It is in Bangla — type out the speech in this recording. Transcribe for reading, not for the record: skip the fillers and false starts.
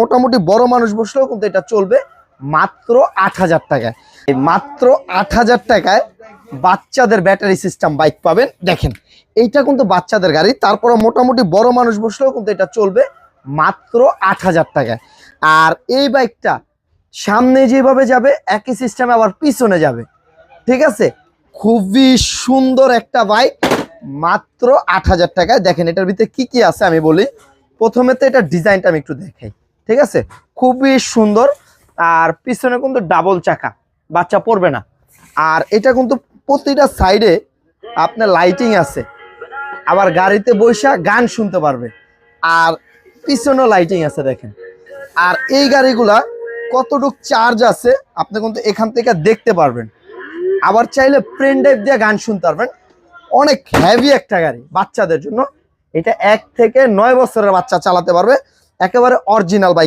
মোটামুটি বড় মানুষ বসলেও কিন্তু এটা চলবে মাত্র ৮,০০০ টাকায়। মাত্র ৮,০০০ টাকায় বাচ্চাদের ব্যাটারি সিস্টেম বাইক পাবেন। দেখেন এইটা কিন্তু বাচ্চাদের গাড়ি, তারপরে মোটামুটি বড় মানুষ বসলেও কিন্তু এটা চলবে মাত্র ৮,০০০ টাকায়। আর এই বাইকটা সামনে যেভাবে যাবে একই সিস্টেমে আবার পিছনে যাবে, ঠিক আছে? খুবই সুন্দর একটা বাইক, মাত্র ৮,০০০ টাকায়। দেখেন এটার ভিতরে কি কি আছে আমি বলি। প্রথমে তো এটা ডিজাইনটা আমি একটু দেখাই, ঠিক আছে? খুবই সুন্দর। আর পিছনে কিন্তু ডাবল চাকা, বাচ্চা পড়বে না। আর এটা কিন্তু প্রতিটা সাইডে আপনার লাইটিং আছে, আবার গাড়িতে বসে গান শুনতে পারবে। আর পিছনেও লাইটিং আছে দেখেন। আর এই গাড়িগুলা কতটুক চার্জ আছে আপনি কিন্তু এখান থেকে দেখতে পারবেন। আবার চাইলে পেন ড্রাইভ দিয়ে গান শুনতে পারবেন। অনেক হেভি একটা গাড়ি বাচ্চাদের জন্য। এটা 1 থেকে 9 বছরের বাচ্চা চালাতে পারবে, একেবারে অরিজিনাল বাইক।